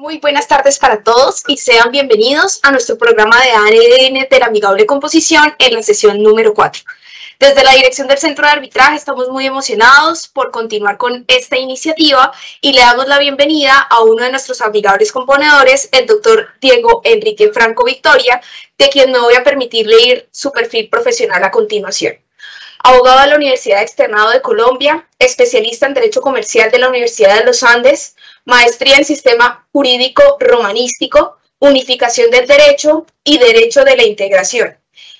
Muy buenas tardes para todos y sean bienvenidos a nuestro programa de ADN de la amigable composición en la sesión número 4. Desde la dirección del Centro de Arbitraje estamos muy emocionados por continuar con esta iniciativa y le damos la bienvenida a uno de nuestros amigables componedores, el doctor Diego Enrique Franco Victoria, de quien me voy a permitir leer su perfil profesional a continuación. Abogado de la Universidad Externado de Colombia, especialista en Derecho Comercial de la Universidad de los Andes, maestría en Sistema Jurídico Romanístico, Unificación del Derecho y Derecho de la Integración,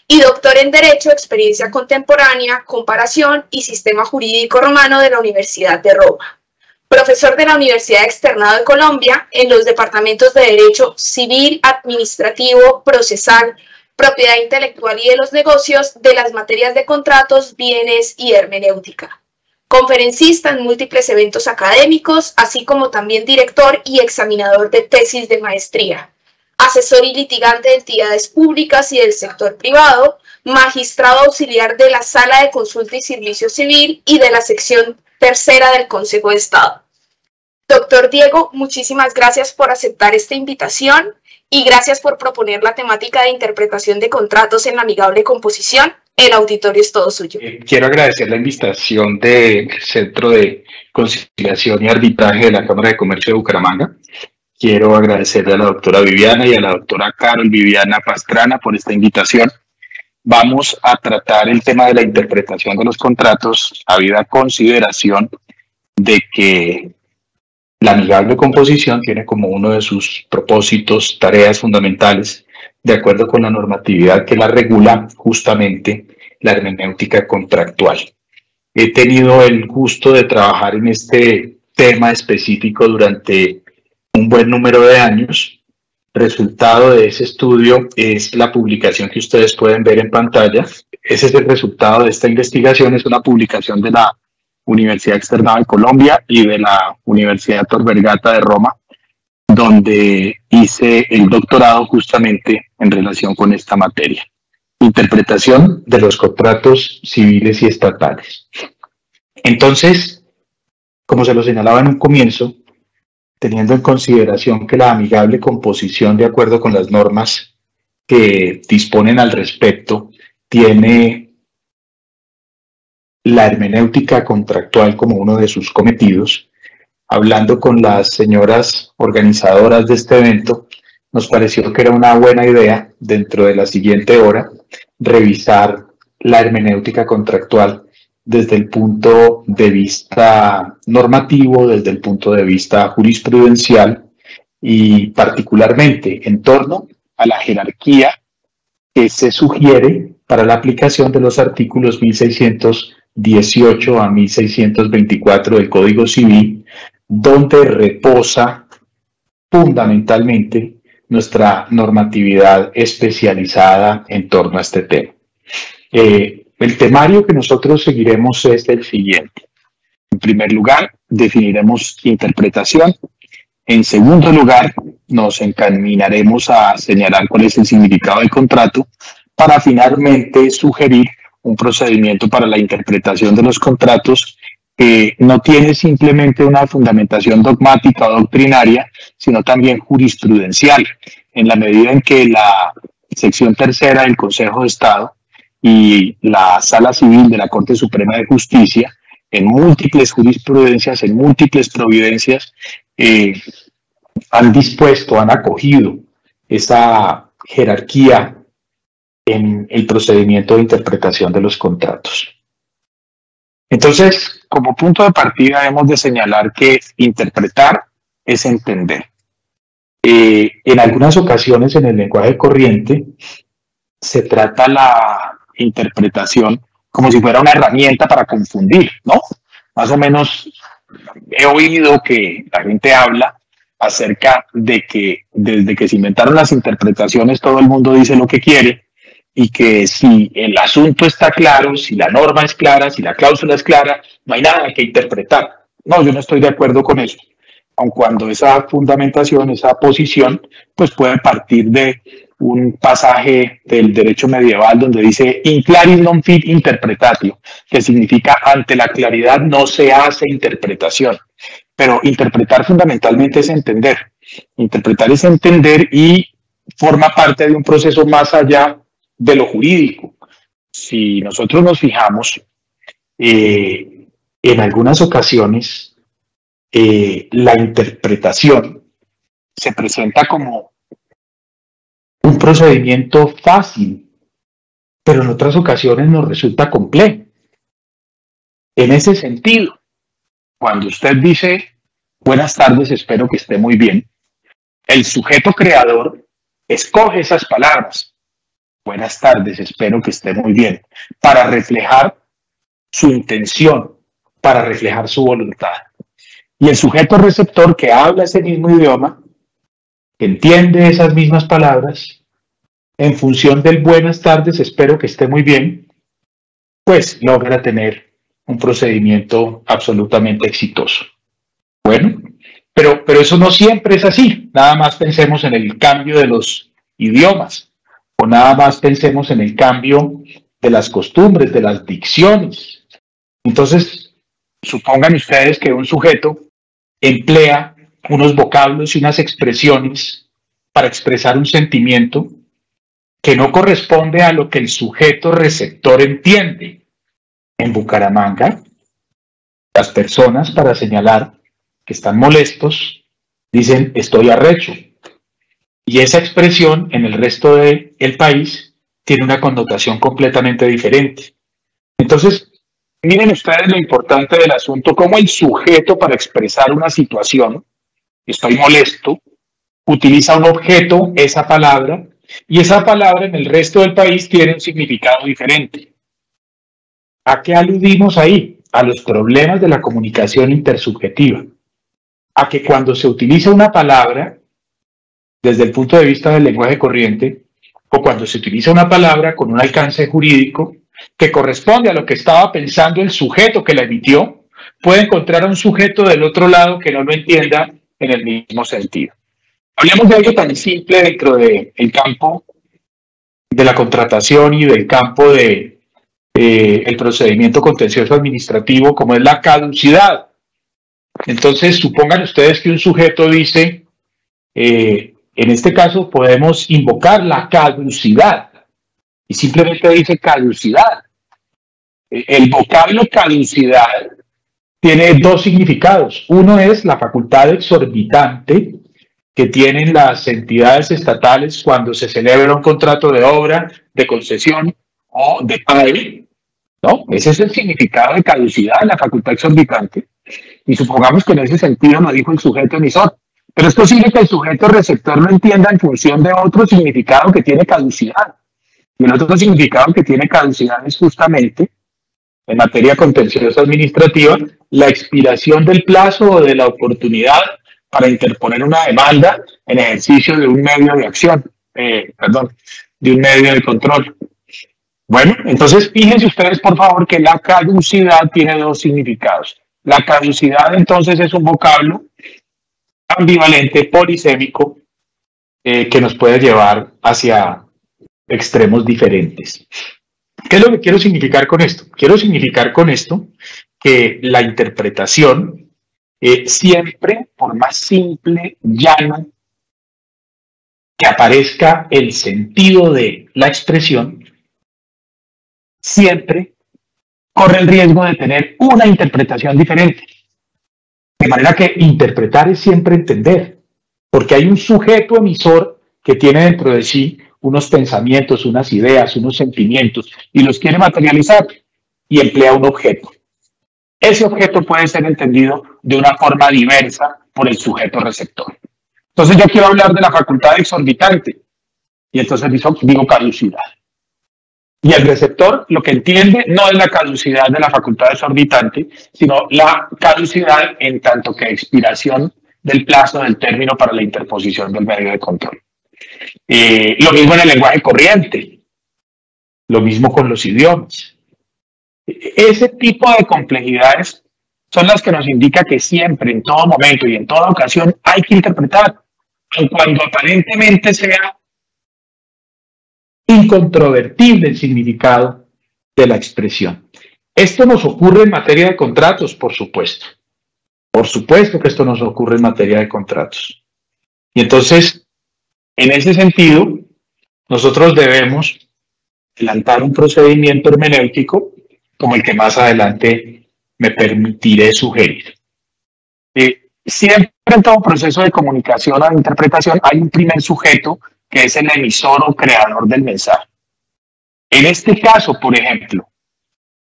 y doctor en Derecho, Experiencia Contemporánea, Comparación y Sistema Jurídico Romano de la Universidad de Roma. Profesor de la Universidad Externado de Colombia en los departamentos de Derecho Civil, Administrativo, Procesal, Propiedad Intelectual y de los Negocios, de las materias de contratos, bienes y hermenéutica. Conferencista en múltiples eventos académicos, así como también director y examinador de tesis de maestría. Asesor y litigante de entidades públicas y del sector privado, magistrado auxiliar de la Sala de Consulta y Servicio Civil y de la sección tercera del Consejo de Estado. Doctor Diego, muchísimas gracias por aceptar esta invitación y gracias por proponer la temática de interpretación de contratos en la amigable composición. El auditorio es todo suyo. Quiero agradecer la invitación del Centro de Conciliación y Arbitraje de la Cámara de Comercio de Bucaramanga. Quiero agradecerle a la doctora Viviana y a la doctora Carol Viviana Pastrana por esta invitación. Vamos a tratar el tema de la interpretación de los contratos, habida consideración de que la amigable composición tiene como uno de sus propósitos, tareas fundamentales, de acuerdo con la normatividad que la regula, justamente la hermenéutica contractual. He tenido el gusto de trabajar en este tema específico durante un buen número de años. Resultado de ese estudio es la publicación que ustedes pueden ver en pantalla. Ese es el resultado de esta investigación, es una publicación de la Universidad Externado de Colombia y de la Universidad Tor Vergata de Roma, donde hice el doctorado justamente en relación con esta materia. Interpretación de los contratos civiles y estatales. Entonces, como se lo señalaba en un comienzo, teniendo en consideración que la amigable composición, de acuerdo con las normas que disponen al respecto, tiene la hermenéutica contractual como uno de sus cometidos, hablando con las señoras organizadoras de este evento, nos pareció que era una buena idea, dentro de la siguiente hora, revisar la hermenéutica contractual desde el punto de vista normativo, desde el punto de vista jurisprudencial y particularmente en torno a la jerarquía que se sugiere para la aplicación de los artículos 1618 a 1624 del Código Civil, donde reposa fundamentalmente nuestra normatividad especializada en torno a este tema. El temario que nosotros seguiremos es el siguiente. En primer lugar, definiremos interpretación. En segundo lugar, nos encaminaremos a señalar cuál es el significado del contrato para finalmente sugerir un procedimiento para la interpretación de los contratos que no tiene simplemente una fundamentación dogmática o doctrinaria, sino también jurisprudencial, en la medida en que la sección tercera del Consejo de Estado y la Sala Civil de la Corte Suprema de Justicia, en múltiples jurisprudencias, en múltiples providencias, han dispuesto, han acogido esa jerarquía en el procedimiento de interpretación de los contratos. Entonces, como punto de partida hemos de señalar que interpretar es entender. En algunas ocasiones en el lenguaje corriente se trata la interpretación como si fuera una herramienta para confundir, ¿no? Más o menos he oído que la gente habla acerca de que desde que se inventaron las interpretaciones todo el mundo dice lo que quiere y que si el asunto está claro, si la norma es clara, si la cláusula es clara, no hay nada que interpretar. No, yo no estoy de acuerdo con eso. Aun cuando esa fundamentación, esa posición, pues puede partir de un pasaje del derecho medieval donde dice in claris non fit interpretatio, que significa ante la claridad no se hace interpretación. pero interpretar fundamentalmente es entender. Interpretar es entender y forma parte de un proceso más allá de lo jurídico. Si nosotros nos fijamos, en algunas ocasiones la interpretación se presenta como un procedimiento fácil, pero en otras ocasiones nos resulta complejo. En ese sentido, cuando usted dice buenas tardes, espero que esté muy bien, el sujeto creador escoge esas palabras, buenas tardes, espero que esté muy bien, para reflejar su intención, para reflejar su voluntad. Y el sujeto receptor que habla ese mismo idioma, que entiende esas mismas palabras, en función del buenas tardes, espero que esté muy bien, pues logra tener un procedimiento absolutamente exitoso. Bueno, pero eso no siempre es así. Nada más pensemos en el cambio de los idiomas, o nada más pensemos en el cambio de las costumbres, de las dicciones. Entonces, supongan ustedes que un sujeto emplea unos vocablos y unas expresiones para expresar un sentimiento que no corresponde a lo que el sujeto receptor entiende. En Bucaramanga, las personas, para señalar que están molestos, dicen estoy arrecho. Y esa expresión en el resto del país tiene una connotación completamente diferente. Entonces, miren ustedes lo importante del asunto, cómo el sujeto para expresar una situación, estoy molesto, utiliza un objeto, esa palabra, y esa palabra en el resto del país tiene un significado diferente. ¿A qué aludimos ahí? A los problemas de la comunicación intersubjetiva. A que cuando se utiliza una palabra, desde el punto de vista del lenguaje corriente, o cuando se utiliza una palabra con un alcance jurídico que corresponde a lo que estaba pensando el sujeto que la emitió, puede encontrar a un sujeto del otro lado que no lo entienda en el mismo sentido. Hablemos de algo tan simple dentro del campo de la contratación y del campo de el procedimiento contencioso administrativo, como es la caducidad. Entonces, supongan ustedes que un sujeto dice, en este caso podemos invocar la caducidad, y simplemente dice caducidad. El vocablo caducidad tiene dos significados. Uno es la facultad exorbitante que tienen las entidades estatales cuando se celebra un contrato de obra, de concesión o de pago, ¿no? Ese es el significado de caducidad, la facultad exorbitante. Y supongamos que en ese sentido no dijo el sujeto emisor. Pero es posible que el sujeto receptor lo entienda en función de otro significado que tiene caducidad. Y el otro significado que tiene caducidad es justamente, en materia contenciosa administrativa, la expiración del plazo o de la oportunidad para interponer una demanda en ejercicio de un medio de acción, de un medio de control. Bueno, entonces fíjense ustedes por favor que la caducidad tiene dos significados. La caducidad entonces es un vocablo ambivalente, polisémico, que nos puede llevar hacia extremos diferentes. ¿Qué es lo que quiero significar con esto? Quiero significar con esto que la interpretación siempre, por más simple, llano, que aparezca el sentido de la expresión, siempre corre el riesgo de tener una interpretación diferente. De manera que interpretar es siempre entender, porque hay un sujeto emisor que tiene dentro de sí unos pensamientos, unas ideas, unos sentimientos, y los quiere materializar y emplea un objeto. Ese objeto puede ser entendido de una forma diversa por el sujeto receptor. Entonces yo quiero hablar de la facultad exorbitante, y entonces digo caducidad. Y el receptor lo que entiende no es la caducidad de la facultad exorbitante, sino la caducidad en tanto que expiración del plazo del término para la interposición del medio de control. Lo mismo en el lenguaje corriente, lo mismo con los idiomas. Ese tipo de complejidades son las que nos indica que siempre, en todo momento y en toda ocasión hay que interpretar, aun cuando aparentemente sea incontrovertible el significado de la expresión. Esto nos ocurre en materia de contratos, por supuesto. Por supuesto que esto nos ocurre en materia de contratos. Y entonces, en ese sentido, nosotros debemos adelantar un procedimiento hermenéutico como el que más adelante me permitiré sugerir. Siempre en todo proceso de comunicación o de interpretación hay un primer sujeto que es el emisor o creador del mensaje. En este caso, por ejemplo,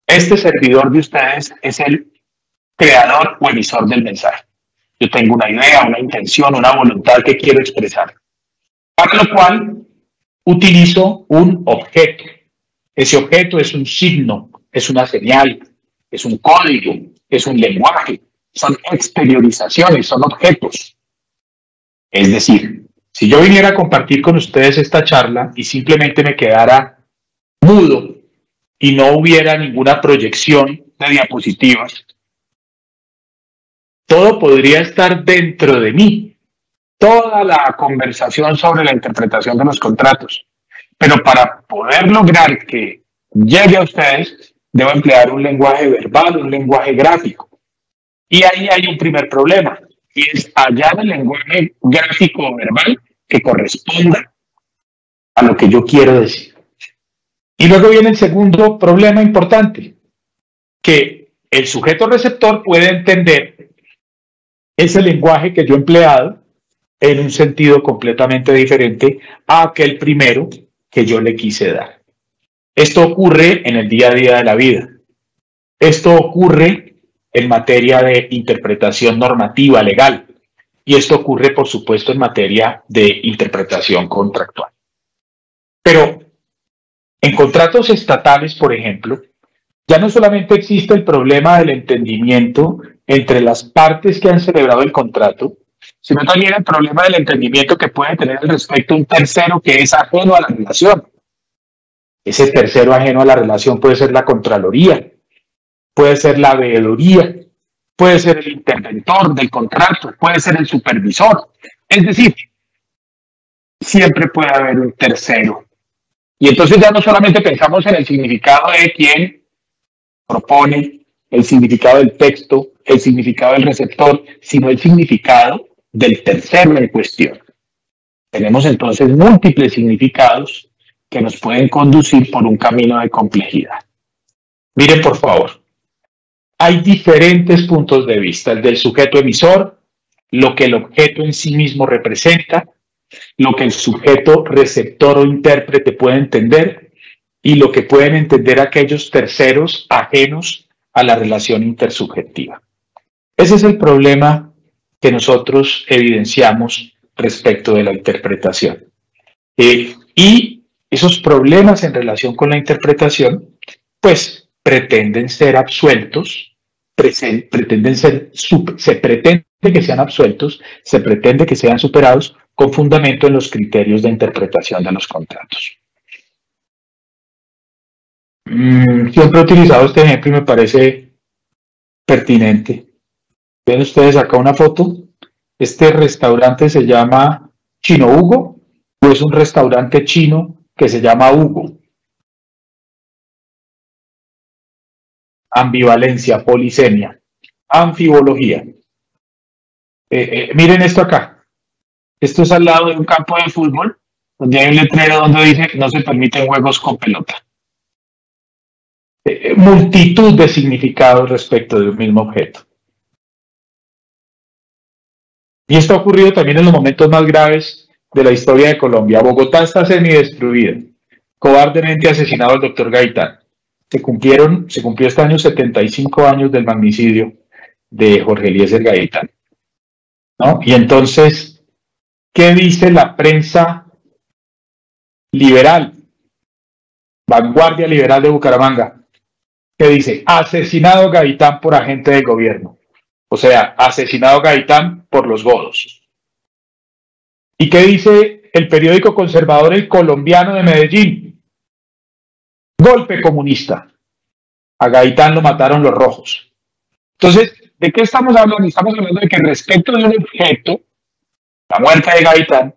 este servidor de ustedes es el creador o emisor del mensaje. Yo tengo una idea, una intención, una voluntad que quiero expresar, para lo cual utilizo un objeto. Ese objeto es un signo, es una señal, es un código, es un lenguaje, son exteriorizaciones, son objetos. Es decir, si yo viniera a compartir con ustedes esta charla y simplemente me quedara mudo y no hubiera ninguna proyección de diapositivas, todo podría estar dentro de mí, toda la conversación sobre la interpretación de los contratos. Pero para poder lograr que llegue a ustedes, debo emplear un lenguaje verbal, un lenguaje gráfico. Y ahí hay un primer problema, y es hallar el lenguaje gráfico o verbal que corresponda a lo que yo quiero decir. Y luego viene el segundo problema importante, que el sujeto receptor puede entender ese lenguaje que yo he empleado en un sentido completamente diferente a aquel primero que yo le quise dar. Esto ocurre en el día a día de la vida. Esto ocurre en materia de interpretación normativa legal. Y esto ocurre, por supuesto, en materia de interpretación contractual. Pero en contratos estatales, por ejemplo, ya no solamente existe el problema del entendimiento entre las partes que han celebrado el contrato, sino también el problema del entendimiento que puede tener al respecto un tercero que es ajeno a la relación. Ese tercero ajeno a la relación puede ser la Contraloría, puede ser la Veeduría, puede ser el interventor del contrato, puede ser el supervisor. Es decir, siempre puede haber un tercero. Y entonces ya no solamente pensamos en el significado de quien propone, el significado del texto, el significado del receptor, sino el significado del tercero en cuestión. Tenemos entonces múltiples significados que nos pueden conducir por un camino de complejidad. Miren, por favor, hay diferentes puntos de vista, el del sujeto emisor, lo que el objeto en sí mismo representa, lo que el sujeto receptor o intérprete puede entender y lo que pueden entender aquellos terceros ajenos a la relación intersubjetiva. Ese es el problema que nosotros evidenciamos respecto de la interpretación. Y esos problemas en relación con la interpretación, pues pretenden ser absueltos, se pretende que sean absueltos, se pretende que sean superados con fundamento en los criterios de interpretación de los contratos. Siempre he utilizado este ejemplo y me parece pertinente. ¿Ven ustedes acá una foto? Este restaurante se llama Chino Hugo o es un restaurante chino que se llama Hugo. Ambivalencia, polisemia, anfibología. Miren esto acá. Esto es al lado de un campo de fútbol donde hay un letrero donde dice no se permiten juegos con pelota. Multitud de significados respecto de un mismo objeto. Y esto ha ocurrido también en los momentos más graves de la historia de Colombia. Bogotá está semidestruida. Cobardemente asesinado el doctor Gaitán. Se cumplió este año 75 años del magnicidio de Jorge Eliezer Gaitán, ¿no? Y entonces, ¿qué dice la prensa liberal? Vanguardia Liberal de Bucaramanga. ¿Qué dice? Asesinado Gaitán por agente del gobierno. O sea, asesinado Gaitán por los godos. ¿Y qué dice el periódico conservador El Colombiano de Medellín? Golpe comunista. A Gaitán lo mataron los rojos. Entonces, ¿de qué estamos hablando? Estamos hablando de que respecto de un objeto, la muerte de Gaitán,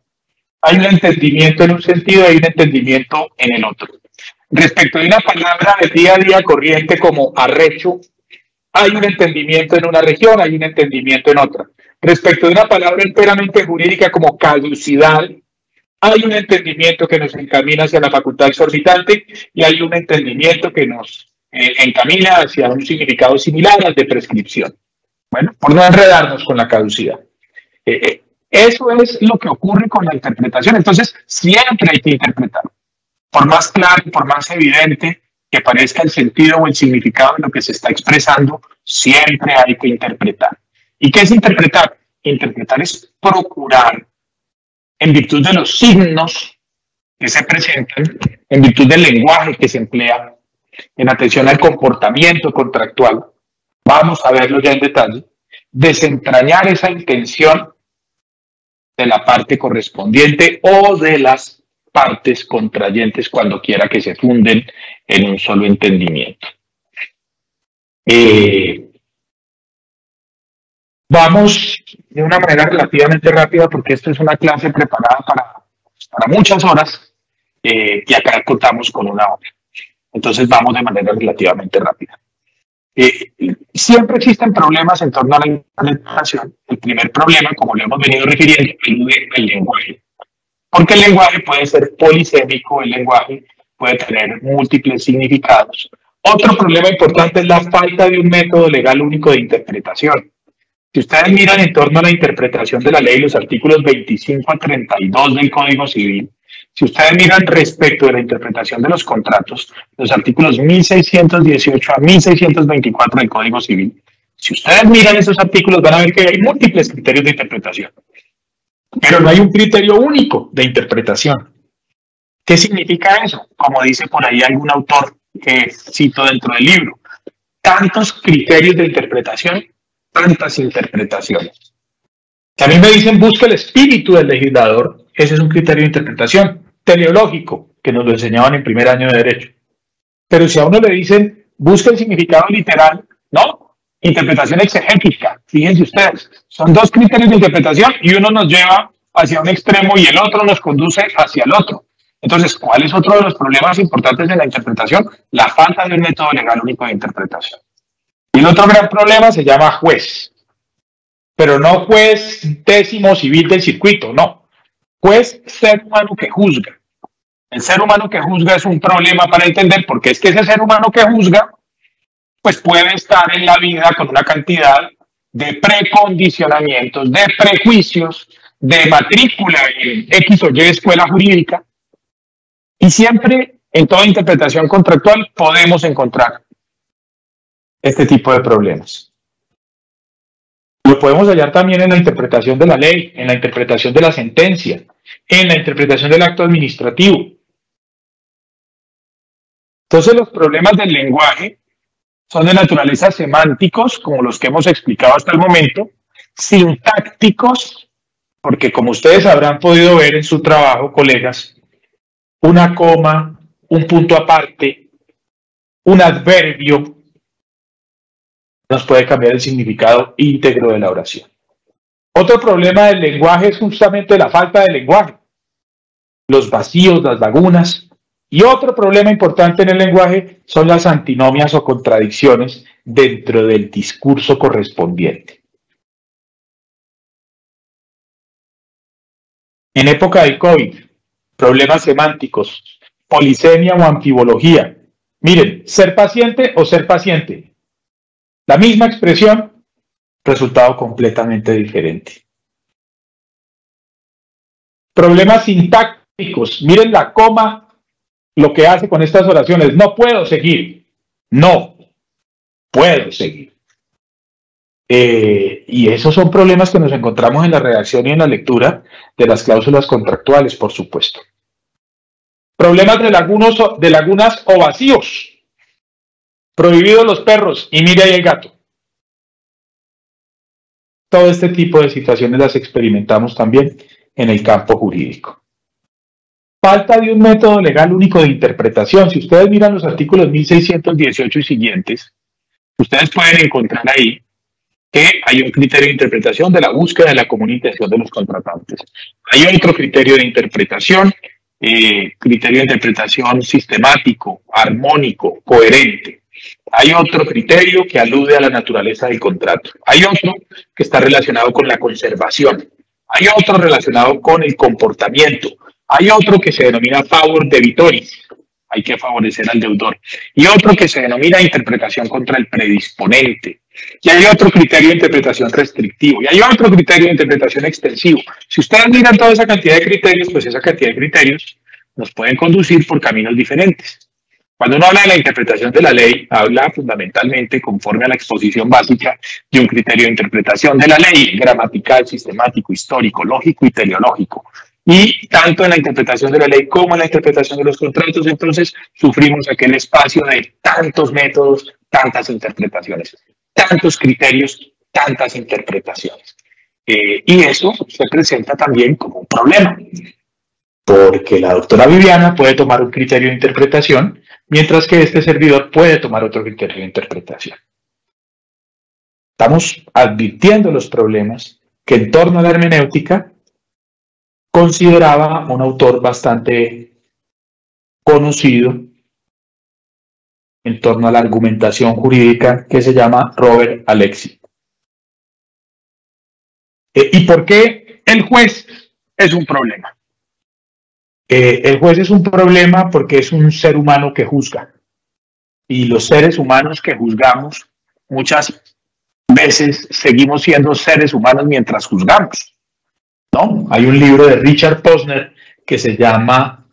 hay un entendimiento en un sentido y hay un entendimiento en el otro. Respecto de una palabra del día a día corriente como arrecho, Hay un entendimiento en una región, hay un entendimiento en otra. Respecto de una palabra enteramente jurídica como caducidad, hay un entendimiento que nos encamina hacia la facultad exorbitante y hay un entendimiento que nos encamina hacia un significado similar al de prescripción. Bueno, por no enredarnos con la caducidad. Eso es lo que ocurre con la interpretación. Entonces, siempre hay que interpretar. Por más claro, por más evidente que parezca el sentido o el significado de lo que se está expresando, siempre hay que interpretar. ¿Y qué es interpretar? Interpretar es procurar, en virtud de los signos que se presentan, en virtud del lenguaje que se emplea, en atención al comportamiento contractual, vamos a verlo ya en detalle, desentrañar esa intención de la parte correspondiente o de las partes contrayentes cuando quiera que se funden en un solo entendimiento. Vamos de una manera relativamente rápida porque esto es una clase preparada para muchas horas y acá contamos con una hora. Entonces vamos de manera relativamente rápida. Siempre existen problemas en torno a la interpretación. El primer problema, como lo hemos venido refiriendo, es el lenguaje. Porque el lenguaje puede ser polisémico, el lenguaje puede tener múltiples significados. Otro problema importante es la falta de un método legal único de interpretación. Si ustedes miran en torno a la interpretación de la ley, los artículos 25 a 32 del Código Civil, si ustedes miran respecto de la interpretación de los contratos, los artículos 1618 a 1624 del Código Civil, si ustedes miran esos artículos van a ver que hay múltiples criterios de interpretación. Pero no hay un criterio único de interpretación. ¿Qué significa eso? Como dice por ahí algún autor que cito dentro del libro, tantos criterios de interpretación, tantas interpretaciones. Si a mí me dicen busca el espíritu del legislador, ese es un criterio de interpretación teleológico, que nos lo enseñaban en primer año de Derecho. Pero si a uno le dicen busca el significado literal, no, interpretación exegética, fíjense ustedes, son dos criterios de interpretación y uno nos lleva hacia un extremo y el otro nos conduce hacia el otro. Entonces, ¿cuál es otro de los problemas importantes de la interpretación? La falta de un método legal único de interpretación. Y el otro gran problema se llama juez, pero no juez décimo civil del circuito, no, juez ser humano que juzga. El ser humano que juzga es un problema para entender, porque es que ese ser humano que juzga pues puede estar en la vida con una cantidad de precondicionamientos, de prejuicios, de matrícula en X o Y escuela jurídica, y siempre en toda interpretación contractual podemos encontrar este tipo de problemas. Lo podemos hallar también en la interpretación de la ley, en la interpretación de la sentencia, en la interpretación del acto administrativo. Entonces los problemas del lenguaje son de naturaleza semánticos, como los que hemos explicado hasta el momento, sintácticos, porque como ustedes habrán podido ver en su trabajo, colegas, una coma, un punto aparte, un adverbio, nos puede cambiar el significado íntegro de la oración. Otro problema del lenguaje es justamente la falta de lenguaje, los vacíos, las lagunas. Y otro problema importante en el lenguaje son las antinomias o contradicciones dentro del discurso correspondiente. En época del COVID, problemas semánticos, polisemia o amfibología. Miren, ser paciente o ser paciente. La misma expresión, resultado completamente diferente. Problemas sintácticos. Miren la coma, lo que hace con estas oraciones. No puedo seguir. No puedo seguir. Y esos son problemas que nos encontramos en la redacción y en la lectura de las cláusulas contractuales, por supuesto. Problemas de lagunas o vacíos. Prohibidos los perros y mire ahí el gato. Todo este tipo de situaciones las experimentamos también en el campo jurídico. Falta de un método legal único de interpretación. Si ustedes miran los artículos 1618 y siguientes, ustedes pueden encontrar ahí que hay un criterio de interpretación de la búsqueda de la comunicación de los contratantes. Hay otro criterio de interpretación, criterio de interpretación sistemático, armónico, coherente. Hay otro criterio que alude a la naturaleza del contrato. Hay otro que está relacionado con la conservación. Hay otro relacionado con el comportamiento. Hay otro que se denomina favor debitoris. Hay que favorecer al deudor. Y otro que se denomina interpretación contra el predisponente. Y hay otro criterio de interpretación restrictivo. Y hay otro criterio de interpretación extensivo. Si ustedes miran toda esa cantidad de criterios, pues esa cantidad de criterios nos pueden conducir por caminos diferentes. Cuando uno habla de la interpretación de la ley, habla fundamentalmente, conforme a la exposición básica, de un criterio de interpretación de la ley, gramatical, sistemático, histórico, lógico y teleológico. Y tanto en la interpretación de la ley como en la interpretación de los contratos, entonces sufrimos aquel espacio de tantos métodos, tantas interpretaciones, tantos criterios, tantas interpretaciones. Y eso se presenta también como un problema, porque la doctora Viviana puede tomar un criterio de interpretación, mientras que este servidor puede tomar otro criterio de interpretación. Estamos advirtiendo los problemas que en torno a la hermenéutica consideraba un autor bastante conocido en torno a la argumentación jurídica que se llama Robert Alexy. ¿Y por qué el juez es un problema? El juez es un problema porque es un ser humano que juzga. Y los seres humanos que juzgamos muchas veces seguimos siendo seres humanos mientras juzgamos, ¿no? Hay un libro de Richard Posner que se llama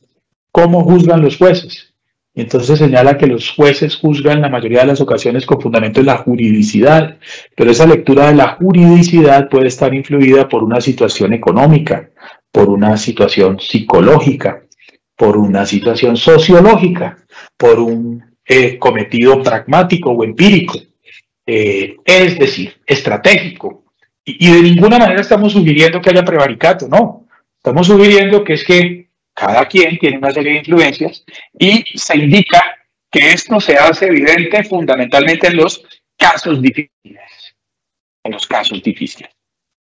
¿Cómo juzgan los jueces? Y entonces señala que los jueces juzgan la mayoría de las ocasiones con fundamento en la juridicidad, pero esa lectura de la juridicidad puede estar influida por una situación económica, por una situación psicológica, por una situación sociológica, por un cometido pragmático o empírico, es decir, estratégico. Y de ninguna manera estamos sugiriendo que haya prevaricato, no. Estamos sugiriendo que es que cada quien tiene una serie de influencias y se indica que esto se hace evidente fundamentalmente en los casos difíciles. En los casos difíciles.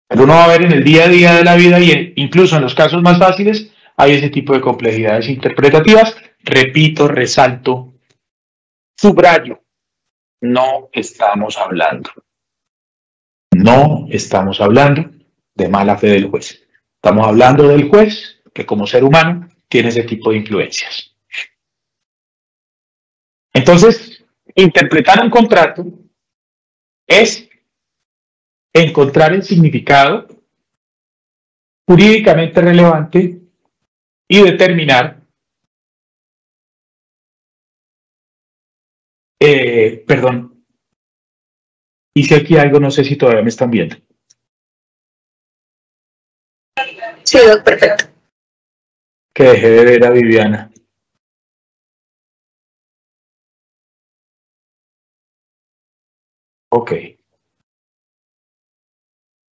Pero uno va a ver en el día a día de la vida y incluso en los casos más fáciles hay ese tipo de complejidades interpretativas. Repito, resalto, subrayo, no estamos hablando de mala fe del juez. Estamos hablando del juez que como ser humano tiene ese tipo de influencias. Entonces, interpretar un contrato es encontrar el significado jurídicamente relevante y determinar, hice aquí algo, no sé si todavía me están viendo. Sí, perfecto. Que dejé de ver a Viviana. Ok.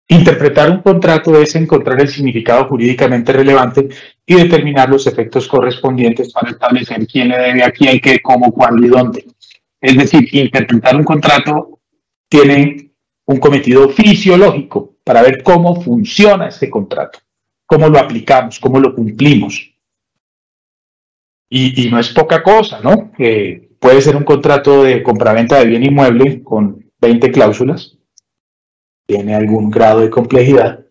Interpretar un contrato es encontrar el significado jurídicamente relevante y determinar los efectos correspondientes para establecer quién le debe a quién, qué, cómo, cuándo y dónde. Es decir, interpretar un contrato tiene un cometido fisiológico para ver cómo funciona este contrato, cómo lo aplicamos, cómo lo cumplimos. Y no es poca cosa, ¿no? Puede ser un contrato de compraventa de bien inmueble con 20 cláusulas, tiene algún grado de complejidad,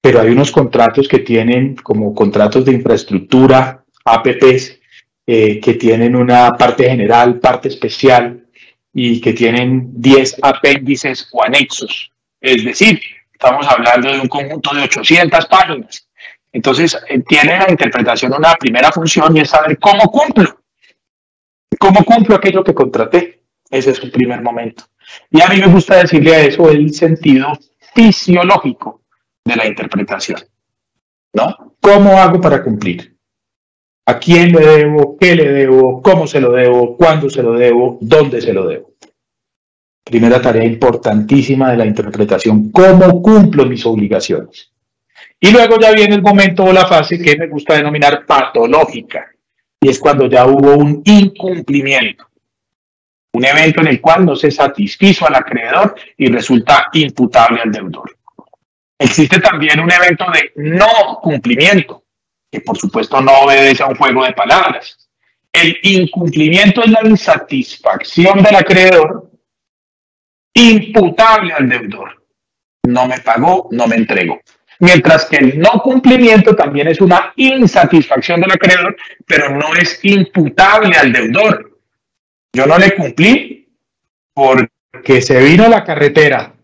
pero hay unos contratos que tienen como contratos de infraestructura, APPs, que tienen una parte general, parte especial, y que tienen 10 apéndices o anexos. Es decir, estamos hablando de un conjunto de 800 páginas. Entonces, tiene la interpretación una primera función y es saber cómo cumplo. ¿Cómo cumplo aquello que contraté? Ese es un primer momento. Y a mí me gusta decirle a eso el sentido fisiológico de la interpretación, ¿no? ¿Cómo hago para cumplir? ¿A quién le debo? ¿Qué le debo? ¿Cómo se lo debo? ¿Cuándo se lo debo? ¿Dónde se lo debo? Primera tarea importantísima de la interpretación, ¿cómo cumplo mis obligaciones? Y luego ya viene el momento o la fase que me gusta denominar patológica, y es cuando ya hubo un incumplimiento, un evento en el cual no se satisfizo al acreedor y resulta imputable al deudor. Existe también un evento de no cumplimiento, que por supuesto no obedece a un juego de palabras, El incumplimiento es la insatisfacción del acreedor imputable al deudor. No me pagó, no me entregó. Mientras que el no cumplimiento también es una insatisfacción del acreedor, pero no es imputable al deudor. Yo no le cumplí porque se vino la carretera,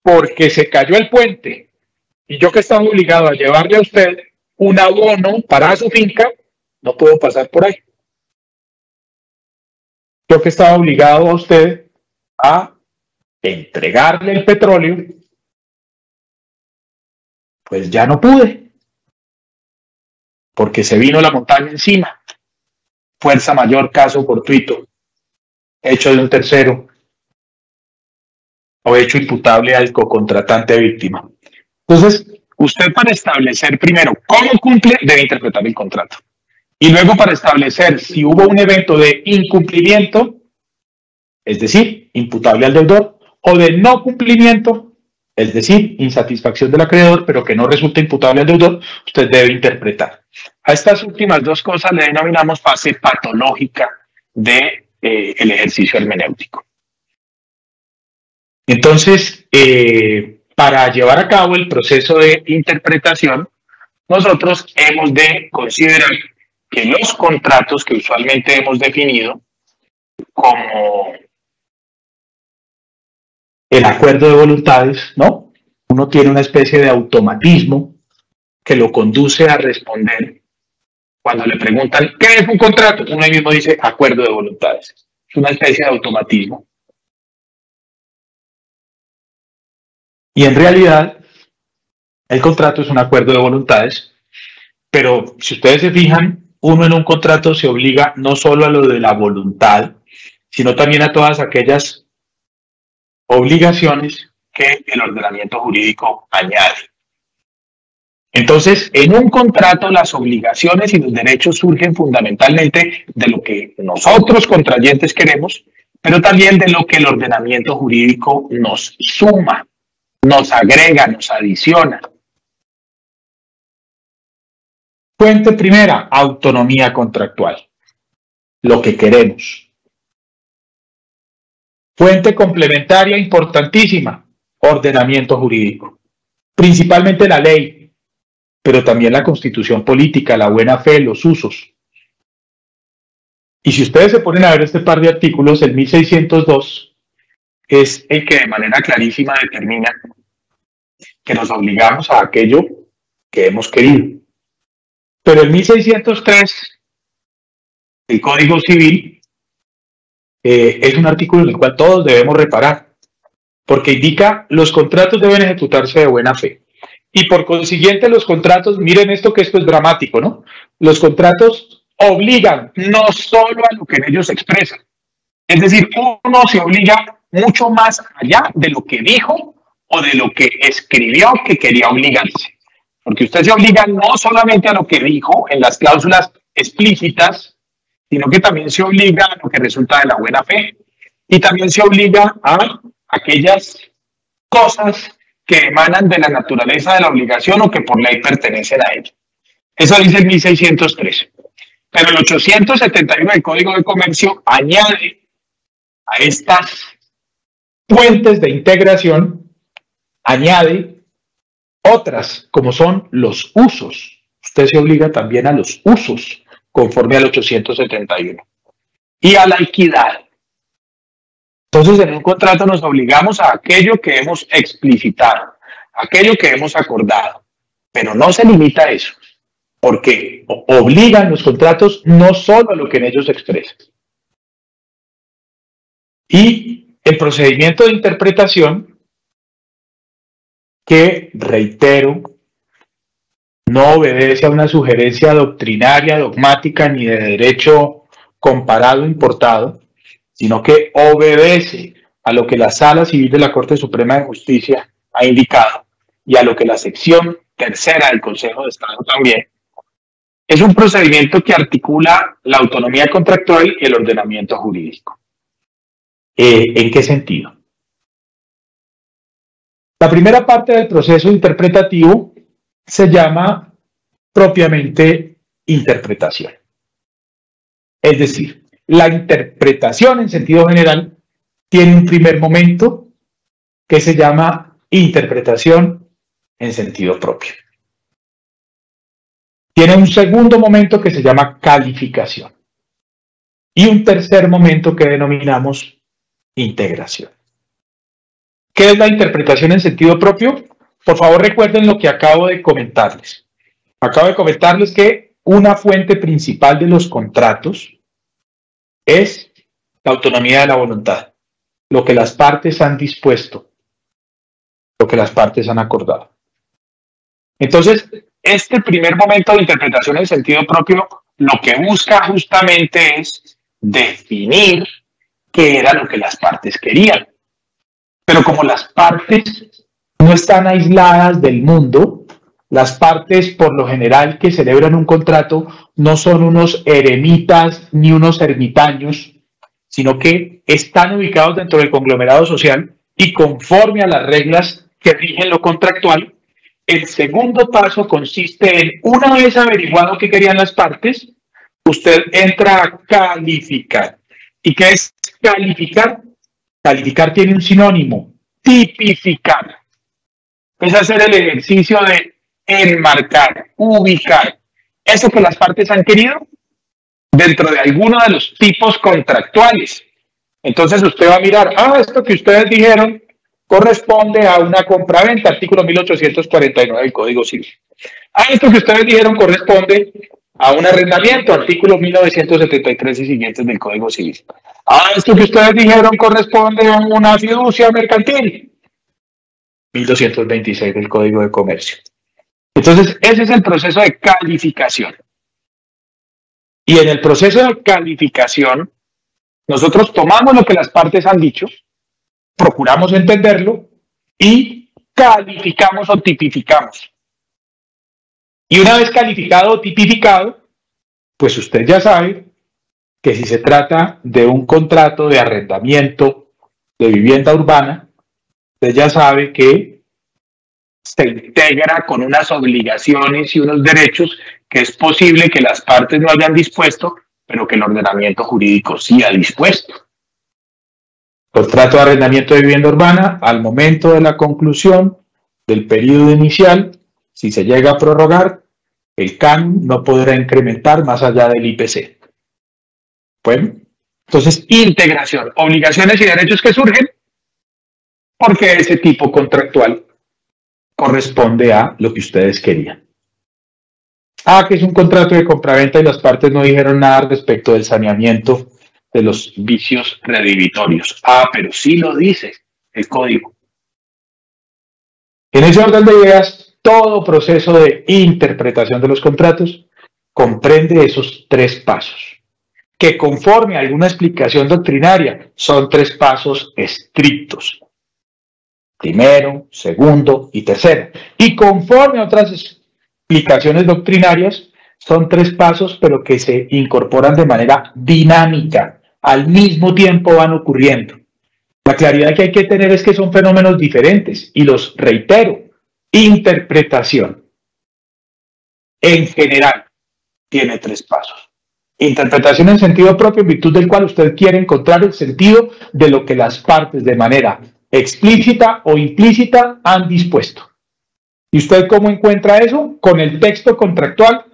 porque se cayó el puente, y yo que estaba obligado a llevarle a usted un abono para su finca, no puedo pasar por ahí. Yo que estaba obligado a usted a entregarle el petróleo, pues ya no pude, porque se vino la montaña encima. Fuerza mayor, caso fortuito, hecho de un tercero o hecho imputable al cocontratante víctima. Entonces, usted para establecer primero cómo cumple, debe interpretar el contrato. Y luego para establecer si hubo un evento de incumplimiento, es decir, imputable al deudor, o de no cumplimiento, es decir, insatisfacción del acreedor, pero que no resulta imputable al deudor, usted debe interpretar. A estas últimas dos cosas le denominamos fase patológica del ejercicio hermenéutico. Entonces, para llevar a cabo el proceso de interpretación, nosotros hemos de considerar que los contratos que usualmente hemos definido como el acuerdo de voluntades, ¿no? Uno tiene una especie de automatismo que lo conduce a responder. Cuando le preguntan, ¿qué es un contrato? Uno ahí mismo dice acuerdo de voluntades. Es una especie de automatismo. Y en realidad, el contrato es un acuerdo de voluntades, pero si ustedes se fijan, uno en un contrato se obliga no solo a lo de la voluntad, sino también a todas aquellas obligaciones que el ordenamiento jurídico añade. Entonces, en un contrato las obligaciones y los derechos surgen fundamentalmente de lo que nosotros contrayentes queremos, pero también de lo que el ordenamiento jurídico nos suma, nos agrega, nos adiciona. Fuente primera, autonomía contractual, lo que queremos. Fuente complementaria importantísima, ordenamiento jurídico, principalmente la ley, pero también la constitución política, la buena fe, los usos. Y si ustedes se ponen a ver este par de artículos, el 1602 es el que de manera clarísima determina que nos obligamos a aquello que hemos querido. Pero el 1603, el Código Civil, es un artículo en el cual todos debemos reparar, porque indica los contratos deben ejecutarse de buena fe. Y por consiguiente los contratos, miren esto que esto es dramático, ¿no? Los contratos obligan no solo a lo que en ellos se expresa. Es decir, uno se obliga mucho más allá de lo que dijo o de lo que escribió que quería obligarse. Porque usted se obliga no solamente a lo que dijo en las cláusulas explícitas, sino que también se obliga a lo que resulta de la buena fe. Y también se obliga a aquellas cosas que emanan de la naturaleza de la obligación o que por ley pertenecen a ella. Eso dice el 1603. Pero el 871 del Código de Comercio añade a estas fuentes de integración, añade otras, como son los usos. Usted se obliga también a los usos, conforme al 871. Y a la equidad. Entonces, en un contrato nos obligamos a aquello que hemos explicitado, aquello que hemos acordado, pero no se limita a eso, porque obligan los contratos no solo a lo que en ellos se expresa. Y el procedimiento de interpretación, que, reitero, no obedece a una sugerencia doctrinaria, dogmática, ni de derecho comparado importado, sino que obedece a lo que la Sala Civil de la Corte Suprema de Justicia ha indicado y a lo que la sección tercera del Consejo de Estado también. Es un procedimiento que articula la autonomía contractual y el ordenamiento jurídico. ¿En qué sentido? La primera parte del proceso interpretativo se llama propiamente interpretación. Es decir, la interpretación en sentido general tiene un primer momento que se llama interpretación en sentido propio. Tiene un segundo momento que se llama calificación. Y un tercer momento que denominamos integración. ¿Qué es la interpretación en sentido propio? Por favor, recuerden lo que acabo de comentarles. Acabo de comentarles que una fuente principal de los contratos es la autonomía de la voluntad, lo que las partes han dispuesto, lo que las partes han acordado. Entonces, este primer momento de interpretación en sentido propio lo que busca justamente es definir qué era lo que las partes querían. Pero como las partes no están aisladas del mundo, las partes por lo general que celebran un contrato no son unos eremitas ni unos ermitaños, sino que están ubicados dentro del conglomerado social y conforme a las reglas que rigen lo contractual. El segundo paso consiste en, una vez averiguado qué querían las partes, usted entra a calificar. ¿Y qué es calificar? Calificar tiene un sinónimo, tipificar. Es hacer el ejercicio de enmarcar, ubicar eso que las partes han querido dentro de alguno de los tipos contractuales. Entonces usted va a mirar, esto que ustedes dijeron corresponde a una compraventa, artículo 1849 del Código Civil. Esto que ustedes dijeron corresponde a un arrendamiento, artículo 1973 y siguientes del Código Civil. Esto que ustedes dijeron corresponde a una fiducia mercantil, 1226 del Código de Comercio. Entonces, ese es el proceso de calificación. Y en el proceso de calificación, nosotros tomamos lo que las partes han dicho, procuramos entenderlo y calificamos o tipificamos. Y una vez calificado o tipificado, pues usted ya sabe que si se trata de un contrato de arrendamiento de vivienda urbana, usted ya sabe que se integra con unas obligaciones y unos derechos que es posible que las partes no hayan dispuesto, pero que el ordenamiento jurídico sí ha dispuesto. Contrato de arrendamiento de vivienda urbana, al momento de la conclusión del periodo inicial, si se llega a prorrogar, el CAN no podrá incrementar más allá del IPC. Bueno, entonces, integración, obligaciones y derechos que surgen porque ese tipo contractual corresponde a lo que ustedes querían. Que es un contrato de compraventa y las partes no dijeron nada respecto del saneamiento de los vicios redivitorios. Pero sí lo dice el código. En ese orden de ideas, todo proceso de interpretación de los contratos comprende esos tres pasos, que conforme a alguna explicación doctrinaria son tres pasos estrictos. Primero, segundo y tercero. Y conforme a otras explicaciones doctrinarias, son tres pasos, pero que se incorporan de manera dinámica. Al mismo tiempo van ocurriendo. La claridad que hay que tener es que son fenómenos diferentes. Y los reitero, interpretación. En general, tiene tres pasos. Interpretación en sentido propio, en virtud del cual usted quiere encontrar el sentido de lo que las partes de manera explícita o implícita han dispuesto. ¿Y usted cómo encuentra eso? Con el texto contractual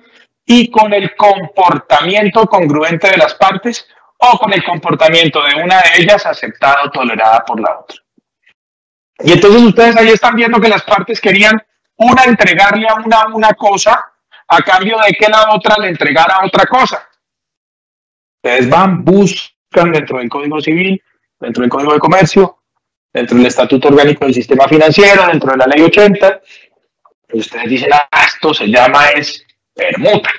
y con el comportamiento congruente de las partes o con el comportamiento de una de ellas aceptada o tolerada por la otra. Y entonces ustedes ahí están viendo que las partes querían una entregarle a una cosa a cambio de que la otra le entregara otra cosa. Ustedes van, buscan dentro del Código Civil, dentro del Código de Comercio, dentro del Estatuto Orgánico del Sistema Financiero, dentro de la Ley 80, y ustedes dicen, esto se llama permuta,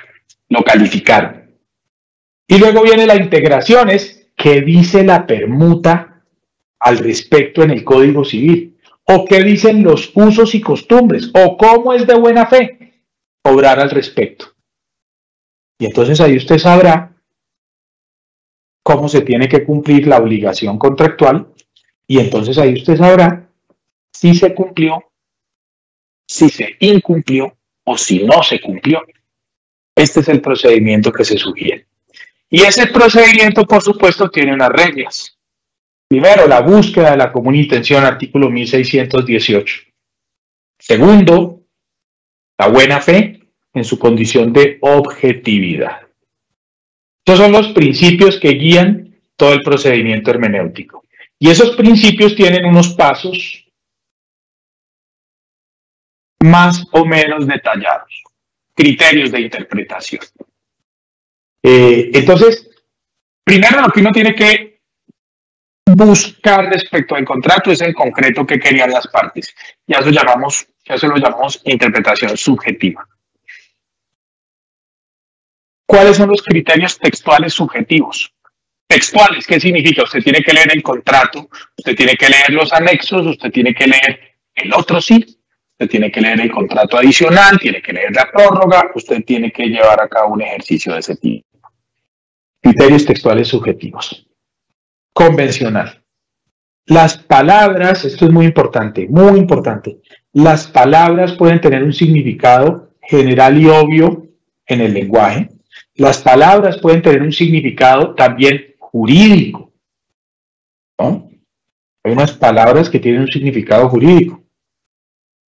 lo calificaron. Y luego viene la integración, ¿qué dice la permuta al respecto en el Código Civil? ¿O qué dicen los usos y costumbres? ¿O cómo es de buena fe obrar al respecto? Y entonces ahí usted sabrá cómo se tiene que cumplir la obligación contractual, y entonces ahí usted sabrá si se cumplió, si se incumplió o si no se cumplió. Este es el procedimiento que se sugiere. Y ese procedimiento, por supuesto, tiene unas reglas. Primero, la búsqueda de la común intención, artículo 1618. Segundo, la buena fe en su condición de objetividad. Estos son los principios que guían todo el procedimiento hermenéutico. Y esos principios tienen unos pasos más o menos detallados, criterios de interpretación. Entonces, primero lo que uno tiene que buscar respecto al contrato es el concreto que querían las partes. Ya eso lo llamamos interpretación subjetiva. ¿Cuáles son los criterios textuales subjetivos? Textuales, ¿qué significa? Usted tiene que leer el contrato, usted tiene que leer los anexos, usted tiene que leer el otro sí, usted tiene que leer el contrato adicional, tiene que leer la prórroga, usted tiene que llevar a cabo un ejercicio de ese tipo. Criterios textuales subjetivos. Convencional. Las palabras, esto es muy importante, las palabras pueden tener un significado general y obvio en el lenguaje. Las palabras pueden tener un significado también jurídico, ¿no? Hay unas palabras que tienen un significado jurídico.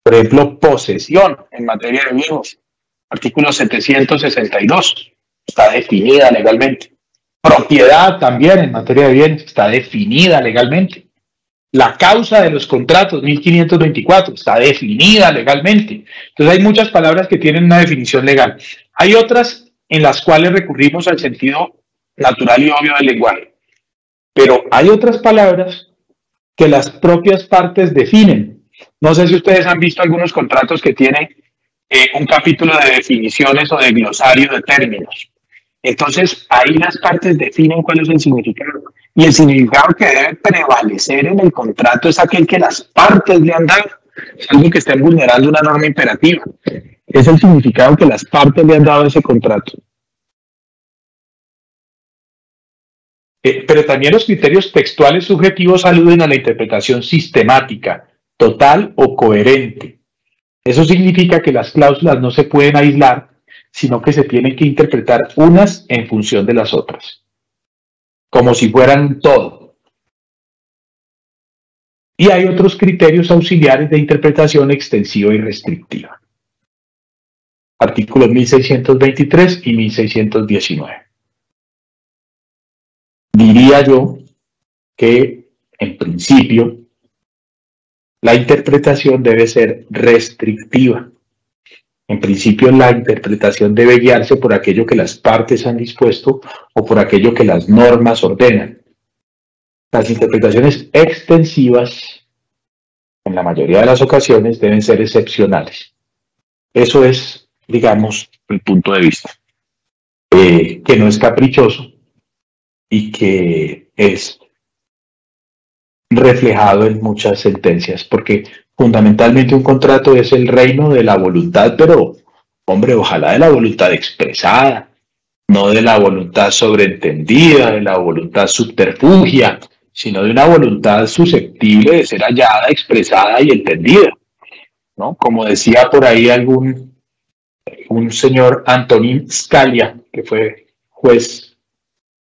Por ejemplo, posesión en materia de bienes, artículo 762, está definida legalmente. Propiedad también en materia de bienes está definida legalmente. La causa de los contratos, 1524, está definida legalmente. Entonces hay muchas palabras que tienen una definición legal. Hay otras en las cuales recurrimos al sentido natural y obvio del lenguaje. Pero hay otras palabras que las propias partes definen. No sé si ustedes han visto algunos contratos que tienen un capítulo de definiciones o de glosario de términos. Entonces, ahí las partes definen cuál es el significado. Y el significado que debe prevalecer en el contrato es aquel que las partes le han dado. Es algo que estén vulnerando una norma imperativa. Es el significado que las partes le han dado a ese contrato. Pero también los criterios textuales subjetivos aluden a la interpretación sistemática, total o coherente. Eso significa que las cláusulas no se pueden aislar, sino que se tienen que interpretar unas en función de las otras, como si fueran un todo. Y hay otros criterios auxiliares de interpretación extensiva y restrictiva. Artículos 1623 y 1619. Diría yo que, en principio, la interpretación debe ser restrictiva. En principio, la interpretación debe guiarse por aquello que las partes han dispuesto o por aquello que las normas ordenan. Las interpretaciones extensivas, en la mayoría de las ocasiones, deben ser excepcionales. Eso es, digamos, el punto de vista, que no es caprichoso y que es reflejado en muchas sentencias, porque fundamentalmente un contrato es el reino de la voluntad, pero, hombre, ojalá de la voluntad expresada, no de la voluntad sobreentendida, de la voluntad subterfugia, sino de una voluntad susceptible de ser hallada, expresada y entendida, ¿no? Como decía por ahí un señor Antonín Scalia, que fue juez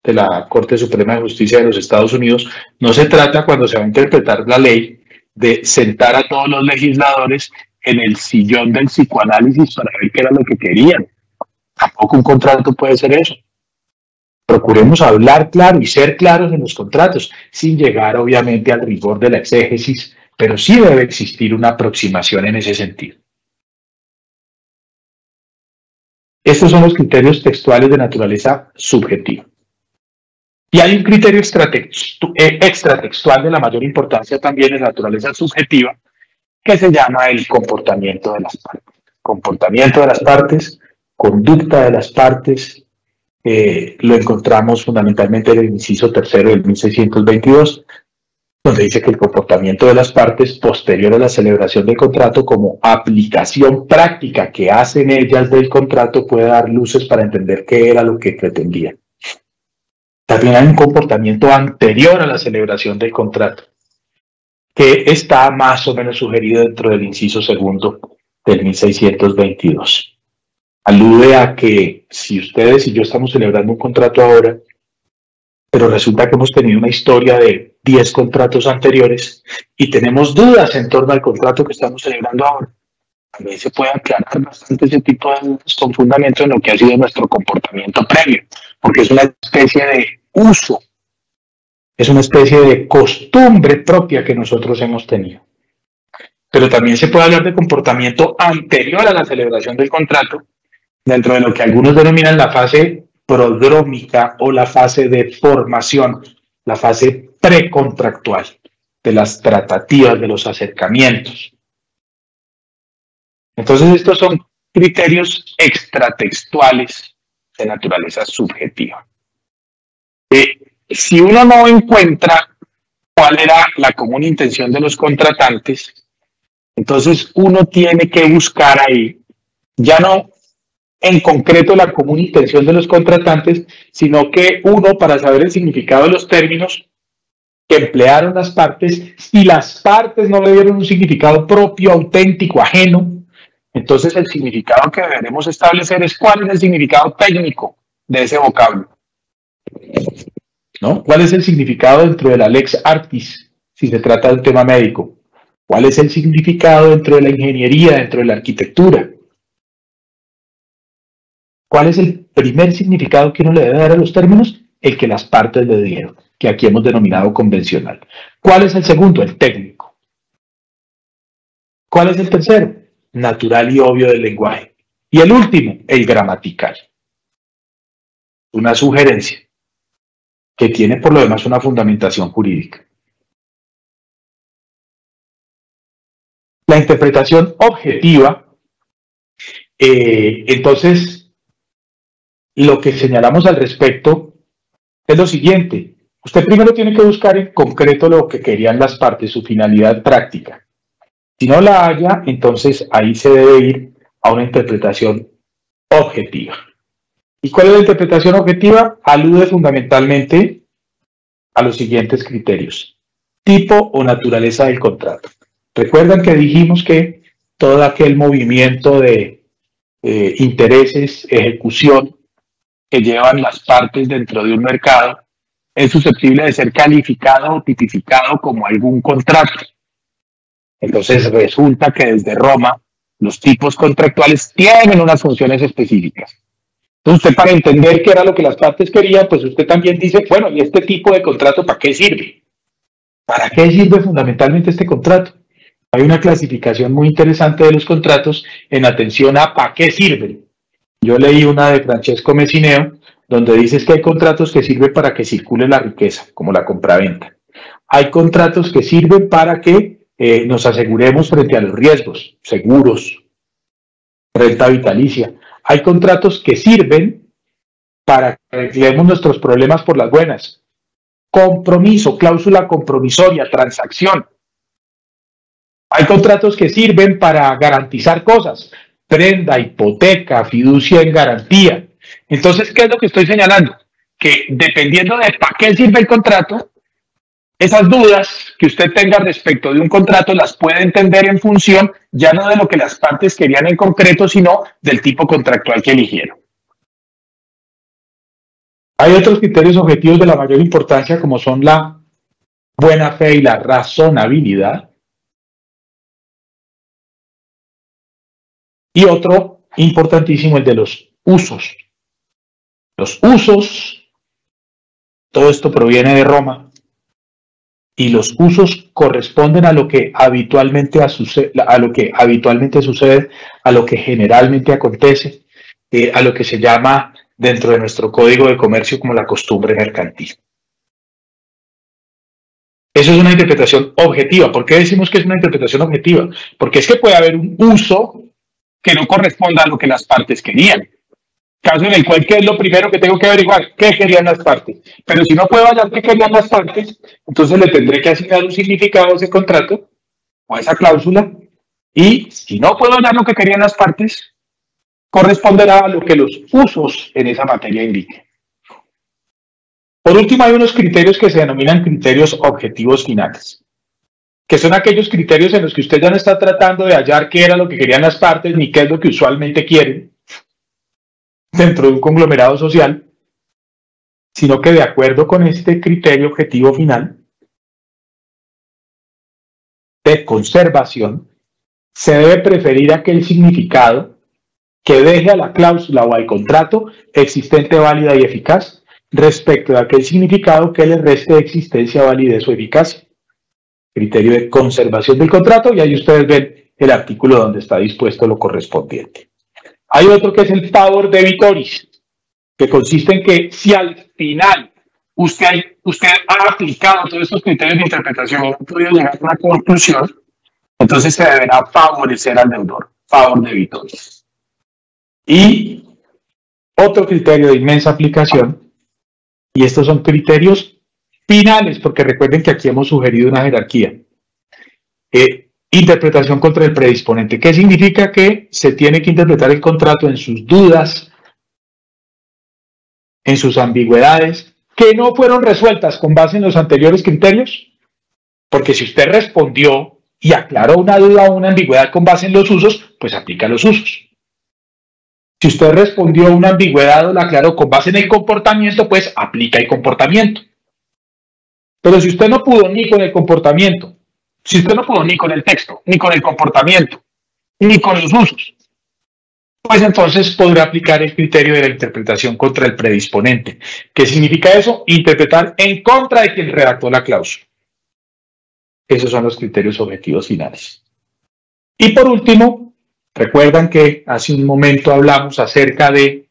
de la Corte Suprema de Justicia de los Estados Unidos, no se trata, cuando se va a interpretar la ley, de sentar a todos los legisladores en el sillón del psicoanálisis para ver qué era lo que querían. Tampoco un contrato puede ser eso. Procuremos hablar claro y ser claros en los contratos, sin llegar obviamente al rigor de la exégesis, pero sí debe existir una aproximación en ese sentido. Estos son los criterios textuales de naturaleza subjetiva. Y hay un criterio extratextual de la mayor importancia también de naturaleza subjetiva, que se llama el comportamiento de las partes. Comportamiento de las partes, conducta de las partes, lo encontramos fundamentalmente en el inciso tercero del 1622, donde dice que el comportamiento de las partes posterior a la celebración del contrato como aplicación práctica que hacen ellas del contrato puede dar luces para entender qué era lo que pretendían. También hay un comportamiento anterior a la celebración del contrato, que está más o menos sugerido dentro del inciso segundo del 1622. alude a que si ustedes y yo estamos celebrando un contrato ahora, pero resulta que hemos tenido una historia de 10 contratos anteriores y tenemos dudas en torno al contrato que estamos celebrando ahora, también se puede aclarar bastante ese tipo de dudas con fundamento en lo que ha sido nuestro comportamiento previo, porque es una especie de uso, es una especie de costumbre propia que nosotros hemos tenido. Pero también se puede hablar de comportamiento anterior a la celebración del contrato, dentro de lo que algunos denominan la fase prodrómica o la fase de formación, la fase precontractual de las tratativas, de los acercamientos. Entonces, estos son criterios extratextuales de naturaleza subjetiva. Si uno no encuentra cuál era la común intención de los contratantes, entonces uno tiene que buscar ahí, ya no en concreto la común intención de los contratantes, sino que uno, para saber el significado de los términos que emplearon las partes, si las partes no le dieron un significado propio, auténtico, ajeno, entonces el significado que deberemos establecer es cuál es el significado técnico de ese vocablo, ¿no? ¿Cuál es el significado dentro de la lex artis, si se trata de un tema médico? ¿Cuál es el significado dentro de la ingeniería, dentro de la arquitectura? ¿Cuál es el primer significado que uno le debe dar a los términos? El que las partes le dieron, que aquí hemos denominado convencional. ¿Cuál es el segundo? El técnico. ¿Cuál es el tercero? Natural y obvio del lenguaje. Y el último, el gramatical. Una sugerencia que tiene por lo demás una fundamentación jurídica. La interpretación objetiva, entonces, lo que señalamos al respecto es lo siguiente. Usted primero tiene que buscar en concreto lo que querían las partes, su finalidad práctica. Si no la haya, entonces ahí se debe ir a una interpretación objetiva. ¿Y cuál es la interpretación objetiva? Alude fundamentalmente a los siguientes criterios. Tipo o naturaleza del contrato. Recuerdan que dijimos que todo aquel movimiento de intereses, ejecución, que llevan las partes dentro de un mercado, es susceptible de ser calificado o tipificado como algún contrato. Entonces resulta que desde Roma los tipos contractuales tienen unas funciones específicas. Entonces usted, para entender qué era lo que las partes querían, pues usted también dice, bueno, ¿y este tipo de contrato para qué sirve? ¿Para qué sirve fundamentalmente este contrato? Hay una clasificación muy interesante de los contratos en atención a ¿para qué sirven? Yo leí una de Francesco Messineo, donde dice que hay contratos que sirven para que circule la riqueza, como la compraventa. Hay contratos que sirven para que nos aseguremos frente a los riesgos, seguros, renta vitalicia. Hay contratos que sirven para que arreglemos nuestros problemas por las buenas. Compromiso, cláusula compromisoria, transacción. Hay contratos que sirven para garantizar cosas, prenda, hipoteca, fiducia en garantía. Entonces, ¿qué es lo que estoy señalando? Que dependiendo de para qué sirve el contrato, esas dudas que usted tenga respecto de un contrato las puede entender en función ya no de lo que las partes querían en concreto, sino del tipo contractual que eligieron. Hay otros criterios objetivos de la mayor importancia, como son la buena fe y la razonabilidad. Y otro importantísimo, el de los usos. Los usos, todo esto proviene de Roma, y los usos corresponden a lo que habitualmente sucede, a lo que generalmente acontece, a lo que se llama dentro de nuestro Código de Comercio como la costumbre mercantil. Eso es una interpretación objetiva. ¿Por qué decimos que es una interpretación objetiva? Porque es que puede haber un uso que no corresponda a lo que las partes querían. Caso en el cual, ¿qué es lo primero que tengo que averiguar? ¿Qué querían las partes? Pero si no puedo hallar qué querían las partes, entonces le tendré que asignar un significado a ese contrato o a esa cláusula, y si no puedo hallar lo que querían las partes, corresponderá a lo que los usos en esa materia indiquen. Por último, hay unos criterios que se denominan criterios objetivos finales, que son aquellos criterios en los que usted ya no está tratando de hallar qué era lo que querían las partes ni qué es lo que usualmente quieren, dentro de un conglomerado social, sino que de acuerdo con este criterio objetivo final de conservación, se debe preferir aquel significado que deje a la cláusula o al contrato existente válida y eficaz respecto de aquel significado que le reste existencia, validez o eficacia. Criterio de conservación del contrato, y ahí ustedes ven el artículo donde está dispuesto lo correspondiente. Hay otro que es el favor debitoris, que consiste en que si al final usted ha aplicado todos estos criterios de interpretación y no ha podido llegar a una conclusión, entonces se deberá favorecer al deudor, favor debitoris. Y otro criterio de inmensa aplicación, y estos son criterios finales, porque recuerden que aquí hemos sugerido una jerarquía. Interpretación contra el predisponente. ¿Qué significa? Que se tiene que interpretar el contrato en sus dudas, en sus ambigüedades, que no fueron resueltas con base en los anteriores criterios, porque si usted respondió y aclaró una duda o una ambigüedad con base en los usos, pues aplica los usos. Si usted respondió una ambigüedad o la aclaró con base en el comportamiento, pues aplica el comportamiento. Pero si usted no pudo ni con el comportamiento, si usted no pudo ni con el texto, ni con el comportamiento, ni con los usos, pues entonces podrá aplicar el criterio de la interpretación contra el predisponente. ¿Qué significa eso? Interpretar en contra de quien redactó la cláusula. Esos son los criterios objetivos finales. Y por último, recuerdan que hace un momento hablamos acerca de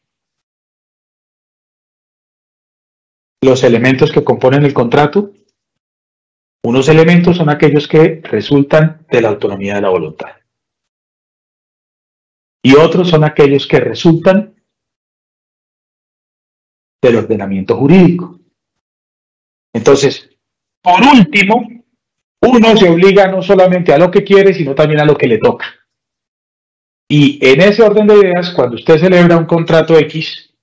los elementos que componen el contrato. Unos elementos son aquellos que resultan de la autonomía de la voluntad. Y otros son aquellos que resultan del ordenamiento jurídico. Entonces, por último, uno se obliga no solamente a lo que quiere, sino también a lo que le toca. Y en ese orden de ideas, cuando usted celebra un contrato X,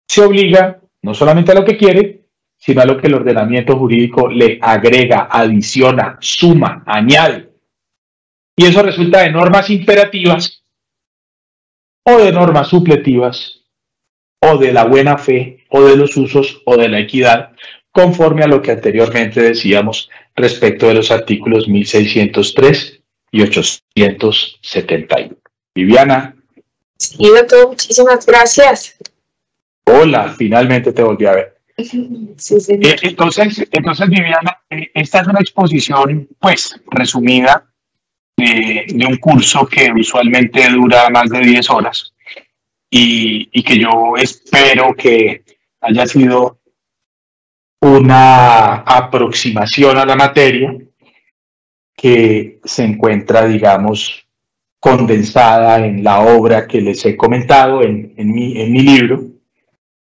se obliga no solamente a lo que quiere, sino a lo que el ordenamiento jurídico le agrega, adiciona, suma, añade. Y eso resulta de normas imperativas, o de normas supletivas, o de la buena fe, o de los usos, o de la equidad, conforme a lo que anteriormente decíamos respecto de los artículos 1603 y 871. Viviana. Sí, doctor, muchísimas gracias. Hola, finalmente te volví a ver. Sí, señor. Entonces, Viviana, esta es una exposición, pues, resumida de un curso que usualmente dura más de 10 horas y que yo espero que haya sido una aproximación a la materia que se encuentra, digamos, condensada en la obra que les he comentado en mi libro,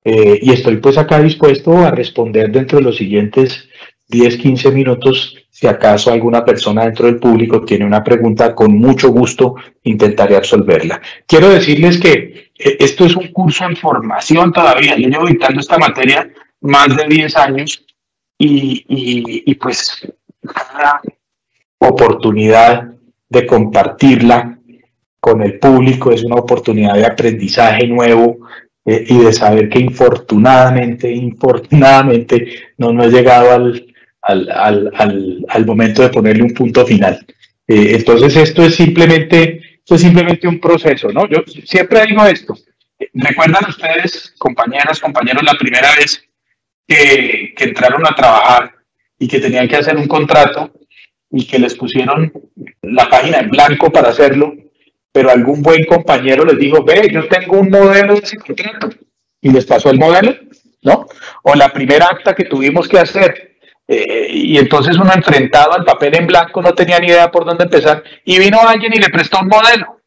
y estoy pues acá dispuesto a responder dentro de los siguientes 10-15 minutos. Si acaso alguna persona dentro del público tiene una pregunta, con mucho gusto intentaré absolverla. Quiero decirles que esto es un curso en formación todavía. Yo llevo dictando esta materia más de 10 años y pues cada oportunidad de compartirla con el público es una oportunidad de aprendizaje nuevo, y de saber que infortunadamente no he llegado al momento de ponerle un punto final. Entonces esto es simplemente un proceso, ¿no? Yo siempre digo esto. ¿Recuerdan ustedes, compañeras, compañeros, la primera vez que entraron a trabajar y que tenían que hacer un contrato y que les pusieron la página en blanco para hacerlo, pero algún buen compañero les dijo, ve, yo tengo un modelo de ese contrato, y les pasó el modelo, ¿no? O la primera acta que tuvimos que hacer, y entonces uno, enfrentado al papel en blanco, no tenía ni idea por dónde empezar, y vino alguien y le prestó un modelo,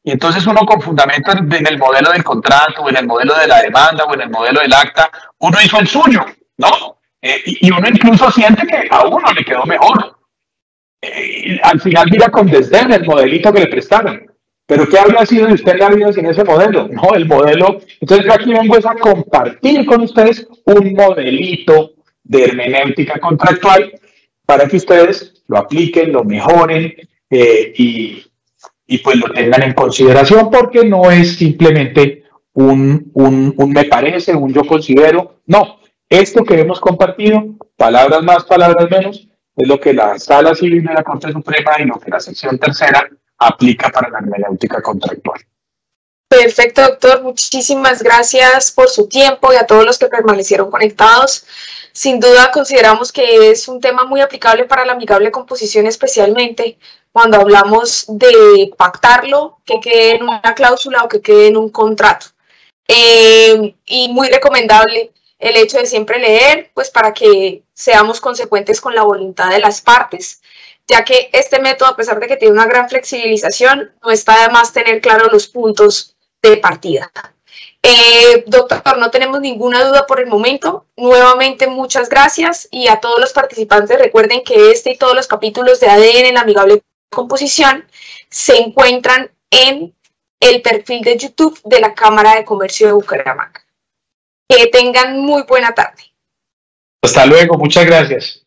y entonces uno, con fundamento en el modelo del contrato, o en el modelo de la demanda, o en el modelo del acta, uno hizo el suyo, ¿no? Y uno incluso siente que a uno le quedó mejor. Al final mira con desdén el modelito que le prestaron. ¿Pero qué habría sido de usted en la vida sin ese modelo? No, el modelo. Entonces yo aquí vengo a compartir con ustedes un modelito de hermenéutica contractual para que ustedes lo apliquen, lo mejoren, y pues lo tengan en consideración, porque no es simplemente un me parece, un yo considero. No, esto que hemos compartido, palabras más, palabras menos, es lo que la Sala Civil de la Corte Suprema y lo que la sección tercera aplica para la hermenéutica contractual. Perfecto, doctor. Muchísimas gracias por su tiempo y a todos los que permanecieron conectados. Sin duda consideramos que es un tema muy aplicable para la amigable composición, especialmente cuando hablamos de pactarlo, que quede en una cláusula o que quede en un contrato. Y muy recomendable el hecho de siempre leer, pues para que seamos consecuentes con la voluntad de las partes, ya que este método, a pesar de que tiene una gran flexibilización, no está de más tener claros los puntos de partida. Doctor, no tenemos ninguna duda por el momento. Nuevamente, muchas gracias, y a todos los participantes recuerden que este y todos los capítulos de ADN en la amigable composición se encuentran en el perfil de YouTube de la Cámara de Comercio de Bucaramanga. Que tengan muy buena tarde. Hasta luego, muchas gracias.